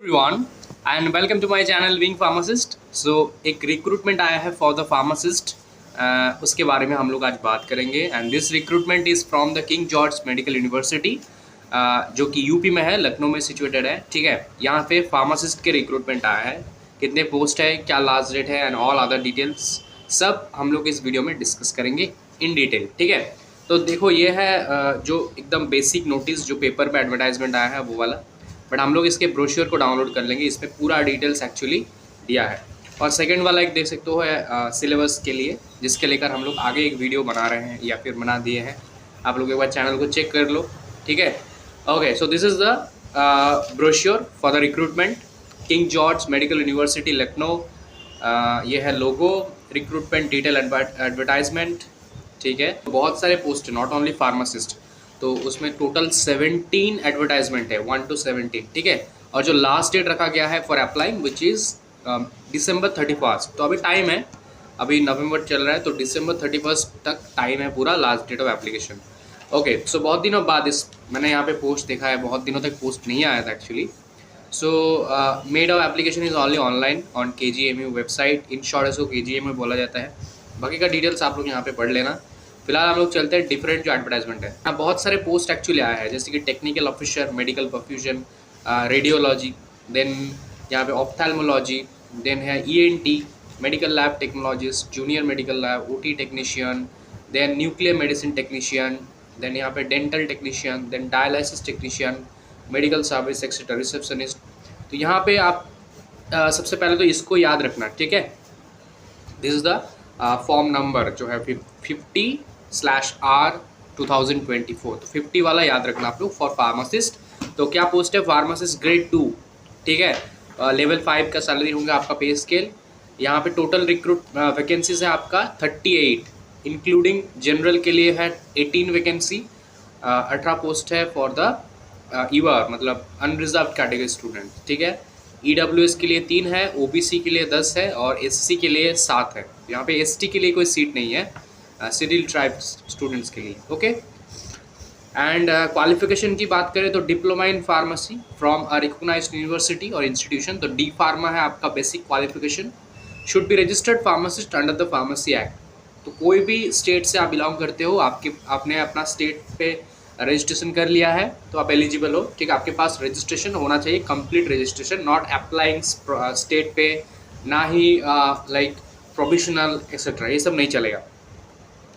everyone and welcome to my channel Wing Pharmacist। एक recruitment आया है फॉर द फार्मासिस्ट, उसके बारे में हम लोग आज बात करेंगे। And this recruitment is from the king George Medical university, जो कि यूपी में है, लखनऊ में सिचुएटेड है। ठीक है, यहाँ पे फार्मासिस्ट के रिक्रूटमेंट आया है। कितने पोस्ट है, क्या लास्ट डेट है एंड ऑल अदर डिटेल्स सब हम लोग इस वीडियो में डिस्कस करेंगे इन डिटेल। ठीक है, तो देखो ये है जो एकदम बेसिक नोटिस जो पेपर पे एडवर्टाइजमेंट आया है वो वाला, बट हम लोग इसके ब्रोश्योर को डाउनलोड कर लेंगे। इसमें पूरा डिटेल्स एक्चुअली दिया है। और सेकंड वाला एक देख सकते हो है सिलेबस के लिए, जिसके लेकर हम लोग आगे एक वीडियो बना रहे हैं या फिर बना दिए हैं। आप लोग एक बार चैनल को चेक कर लो। ठीक है, okay. So this is the brochure for the recruitment King George Medical University Lucknow. ये है लोगो, रिक्रूटमेंट डिटेल एडवर्टाइजमेंट। ठीक है, बहुत सारे पोस्ट, नॉट ओनली फार्मासिस्ट, तो उसमें टोटल 17 एडवर्टाइजमेंट है, 1 to 17। ठीक है, और जो लास्ट डेट रखा गया है for applying which is December 31। तो अभी टाइम है, अभी नवंबर चल रहा है, तो December 31 तक टाइम है पूरा, last date of application. Okay, so बहुत दिनों बाद मैंने यहाँ पे पोस्ट देखा है, बहुत दिनों तक पोस्ट नहीं आया था actually. So made of application is only online on KGMU website. In short इसको KGMU बोला जाता है। बाकी का डिटेल्स आप लोग यहाँ पे पढ़ लेना। फिलहाल हम लोग चलते हैं डिफरेंट जो एडवर्टाइजमेंट है। यहाँ बहुत सारे पोस्ट एक्चुअली आया है, जैसे कि technical officer, medical perfusion, radiology, then यहाँ पे ऑप्थेल्मोलॉजी, देन है ENT, medical lab technologist, junior medical lab, OT technician, then nuclear medicine technician, then यहाँ पे dental technician, then dialysis technician, medical service etcetera, receptionist. तो यहाँ पे आप सबसे पहले तो इसको याद रखना। ठीक है, this is the form number जो है 50/R/2024। तो 50 वाला याद रखना आप लोग फॉर फार्मासिस्ट। तो क्या पोस्ट है, फार्मासिस्ट ग्रेड 2। ठीक है, लेवल 5 का सैलरी होगा आपका, पे स्केल। यहाँ पे टोटल रिक्रूट वैकेंसीज है आपका 38, इंक्लूडिंग जनरल के लिए है 18 वैकेंसी, 18 पोस्ट है फॉर द ईवर मतलब अनरिजर्व कैटेगरी स्टूडेंट। ठीक है, EWS के लिए 3 है, OBC के लिए 10 है और SC के लिए 7 है। यहाँ पे ST के लिए कोई सीट नहीं है, शेड्यूल ट्राइब स्टूडेंट्स के लिए। ओके, एंड क्वालिफिकेशन की बात करें तो diploma in pharmacy from a recognised university और इंस्टीट्यूशन। तो D फार्मा है आपका basic qualification. Should be registered pharmacist under the pharmacy act. तो कोई भी स्टेट से आप बिलोंग करते हो, आपने अपना स्टेट पे रजिस्ट्रेशन कर लिया है तो आप एलिजिबल हो। ठीक है, आपके पास रजिस्ट्रेशन होना चाहिए, complete registration, not applying state पे, ना ही लाइक प्रोविजनल एक्सेट्रा, ये सब नहीं चलेगा।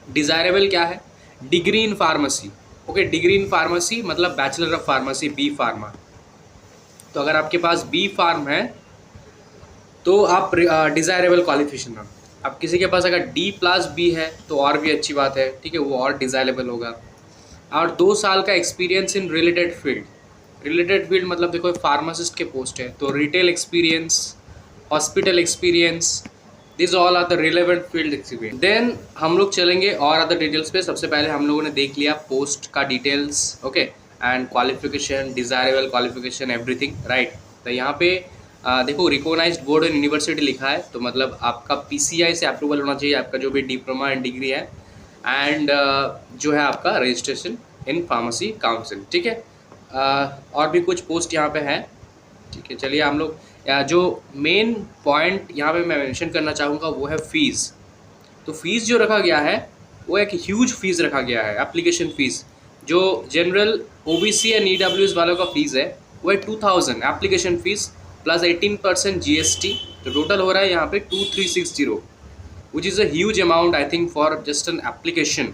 डिज़ायरेबल क्या है, degree in pharmacy. Okay, degree in pharmacy मतलब bachelor of pharmacy, B pharma. तो अगर आपके पास B फार्म है तो आप डिज़ायरेबल क्वालिफिकेशन हो। अब किसी के पास अगर D+B है तो और भी अच्छी बात है। ठीक है, वो और डिज़ायरेबल होगा। और 2 साल का experience in related field. Related field मतलब देखो फार्मासिस्ट के पोस्ट है, तो retail experience, hospital experience, this all are the relevant field experience. Then हम लोग चलेंगे और अदर डिटेल्स पे। सबसे पहले हम लोगों ने देख लिया पोस्ट का details, okay, and qualification, desirable qualification, everything, right. तो यहाँ पे देखो रिकॉग्नाइज्ड बोर्ड एंड यूनिवर्सिटी लिखा है, तो मतलब आपका PCI से अप्रूवल होना चाहिए, आपका जो भी डिप्लोमा एंड डिग्री है, एंड जो है आपका रजिस्ट्रेशन इन फार्मेसी काउंसिल। ठीक है, और भी कुछ पोस्ट यहाँ पे है। ठीक है, चलिए हम लोग जो मेन पॉइंट यहाँ पे मैं मेंशन करना चाहूँगा वो है फ़ीस। तो फीस जो रखा गया है वो एक ह्यूज फीस रखा गया है, एप्लीकेशन फ़ीस। जो जनरल, OBC एंड EWS वालों का फीस है वो है 2000 एप्लीकेशन फ़ीस प्लस 18% GST। तो टोटल हो रहा है यहाँ पे 2360, which is a huge amount I think for just an application.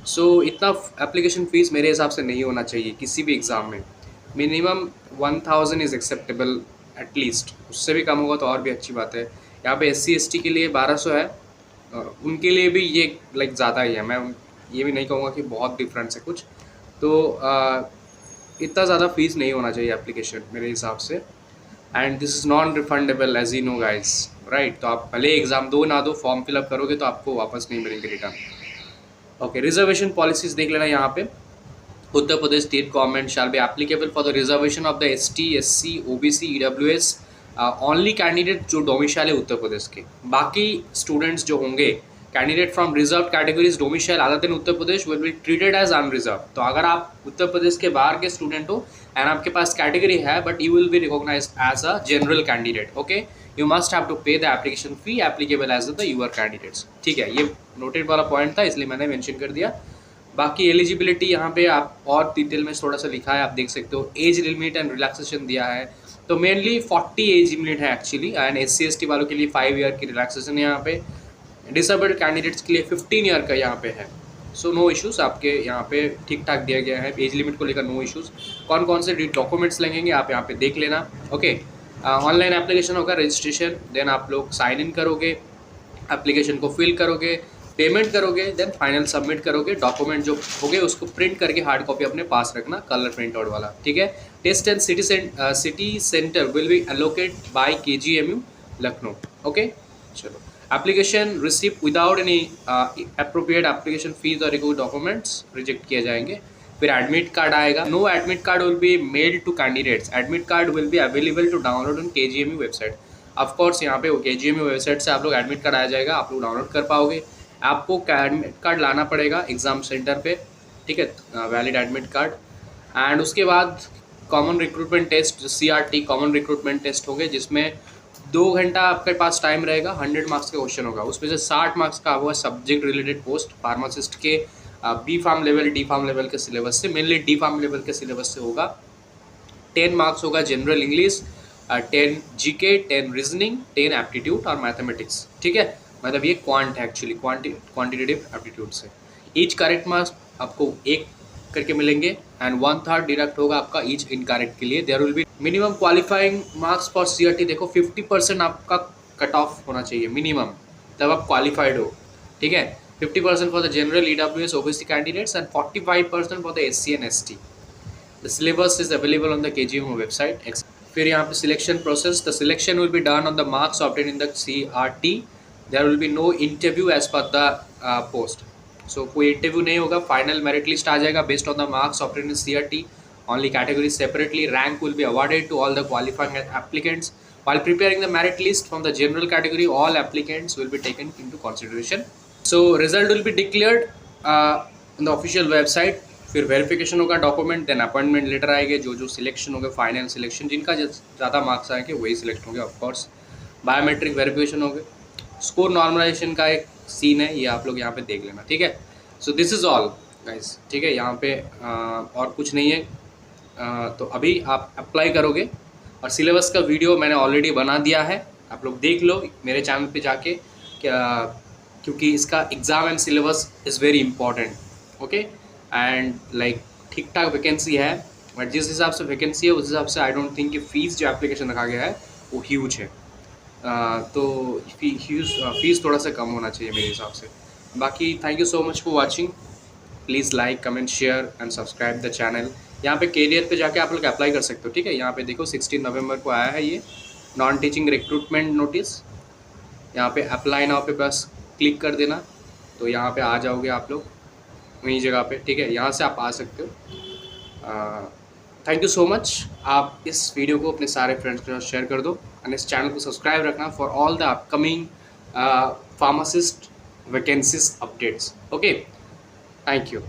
So इतना एप्लीकेशन फ़ीस मेरे हिसाब से नहीं होना चाहिए किसी भी एग्ज़ाम में। मिनिमम 1000 इज़ एक्सेप्टेबल एटलीस्ट, उससे भी कम होगा तो और भी अच्छी बात है। यहाँ पे SC ST के लिए 1200 है, उनके लिए भी ये लाइक ज़्यादा ही है। मैं ये भी नहीं कहूँगा कि बहुत डिफरेंस है कुछ, तो इतना ज़्यादा फीस नहीं होना चाहिए एप्लीकेशन मेरे हिसाब से। And this is non refundable as you know guys, right. तो आप भले एग्ज़ाम दो ना दो, फॉर्म फिलअप करोगे तो आपको वापस नहीं मिलेंगे रिटर्न। ओके, रिजर्वेशन पॉलिसीज़ देख लेना यहाँ पे। Uttar Pradesh state government shall be applicable for the reservation of the ST SC OBC EWS only candidate जो डोमिसाइल है उत्तर प्रदेश के। बाकी स्टूडेंट्स जो होंगे candidate from reserve categories domicile other than Uttar Pradesh will be treated as unreserve. तो अगर आप उत्तर प्रदेश के बाहर के स्टूडेंट हो एंड आपके पास कैटेगरी है but you will be recognised as a general candidate. Okay, you must have to pay the application fee applicable as the UR candidates. ठीक है, ये नोटेड वाला पॉइंट था इसलिए मैंने मेंशन कर दिया। बाकी एलिजिबिलिटी यहाँ पे आप और डिटेल में थोड़ा सा लिखा है, आप देख सकते हो। एज लिमिट एंड रिलैक्सेशन दिया है, तो मेनली 40 एज लिमिट है एक्चुअली, एंड SC/ST वालों के लिए 5 ईयर की रिलैक्सेशन है यहाँ पे। डिसेबल्ड कैंडिडेट्स के लिए 15 ईयर का यहाँ पे है। सो नो इश्यूज़, आपके यहाँ पे ठीक ठाक दिया गया है एज लिमिट को लेकर, नो इश्यूज़। कौन कौन से डॉक्यूमेंट्स लगेंगे आप यहाँ पे देख लेना। ओके, ऑनलाइन एप्लीकेशन होगा, रजिस्ट्रेशन, देन आप लोग साइन इन करोगे, एप्लीकेशन को फिल करोगे, पेमेंट करोगे, देन फाइनल सबमिट करोगे। डॉक्यूमेंट जो होगे उसको प्रिंट करके हार्ड कॉपी अपने पास रखना, कलर प्रिंट आउट वाला। ठीक है, test and city centre will be allocate by KGMU Lucknow. Okay, चलो। Application receive without any appropriate application fees और रिक्वायर्ड डॉक्यूमेंट्स रिजेक्ट किए जाएंगे। फिर एडमिट कार्ड आएगा। No admit card will be mailed to candidates. Admit card will be available to download on KGMU website. Of course यहाँ पे KGMU website से आप लोग एडमिट कार्ड आ जाएगा, आप लोग डाउनलोड कर पाओगे। आपको एडमिट कार्ड लाना पड़ेगा एग्ज़ाम सेंटर पे, ठीक है, वैलिड एडमिट कार्ड। एंड उसके बाद common recruitment test, CRT common recruitment test होंगे, जिसमें 2 घंटा आपके पास टाइम रहेगा। 100 मार्क्स का क्वेश्चन होगा, उसमें से 60 मार्क्स का हुआ सब्जेक्ट रिलेटेड पोस्ट फार्मासिस्ट के B pharm level, D pharm level के सिलेबस से, मेनली D फार्म लेवल के सिलेबस से होगा। 10 मार्क्स होगा general English, 10 GK, 10 reasoning, 10 aptitude और मैथमेटिक्स। ठीक है, मतलब ये क्वांट है एक्चुअली, क्वांटिटेटिव एप्टीट्यूड से। ईच करेक्ट मार्क्स आपको 1 करके मिलेंगे एंड 1/3 डिडक्ट होगा आपका ईच इनकरेक्ट के लिए। There will be minimum qualifying marks for CRT। देखो 50% आपका कट ऑफ होना चाहिए मिनिमम, तब आप क्वालिफाइड हो। ठीक है, 50% for the general EWS OBC candidates and 45% for the SC and ST। The syllabus is available on the KGMU website. फिर यहाँ पे selection process, the selection will be done on the marks obtain in the CRT। There will be no interview as per the post. So कोई interview नहीं होगा, final merit list आ जाएगा based on the marks obtain in CRT। Only categories separately. Rank will be awarded to all the qualifying applicants. While preparing the merit list from the general category, all applicants will be taken into consideration. So result will be declared on the official website. फिर verification होगा document, then appointment letter आएंगे। जो selection होगा, final selection, जिनका ज़्यादा marks आएंगे वही select होंगे ऑफकोर्स। बायोमेट्रिक वेरिफिकेशन होंगे, स्कोर नॉर्मलाइजेशन का एक सीन है, ये आप लोग यहाँ पे देख लेना। ठीक है, सो दिस इज़ ऑल गाइस। ठीक है, यहाँ पे और कुछ नहीं है। तो अभी आप अप्लाई करोगे, और सिलेबस का वीडियो मैंने ऑलरेडी बना दिया है, आप लोग देख लो मेरे चैनल पे जाके, क्योंकि इसका exam and syllabus is very important. Okay, and like ठीक ठाक वैकेंसी है, बट जिस हिसाब से वैकेंसी है उस हिसाब से आई डोंट थिंक कि फ़ीस जो एप्लीकेशन रखा गया है वो ह्यूज है। तो फीस थोड़ा सा कम होना चाहिए मेरे हिसाब से। बाकी thank you so much for watching. Please like, comment, share and subscribe the channel. यहाँ पे कैरियर पे जाके आप लोग अप्लाई कर सकते हो। ठीक है, यहाँ पे देखो 16 नवंबर को आया है ये नॉन टीचिंग रिक्रूटमेंट नोटिस। यहाँ पे अप्लाई नाउ पे बस क्लिक कर देना, तो यहाँ पे आ जाओगे आप लोग वही जगह पे। ठीक है, यहाँ से आप आ सकते हो। Thank you so much. आप इस वीडियो को अपने सारे फ्रेंड्स के साथ शेयर कर दो, एंड इस चैनल को सब्सक्राइब रखना for all the upcoming pharmacist vacancies updates. Okay, thank you.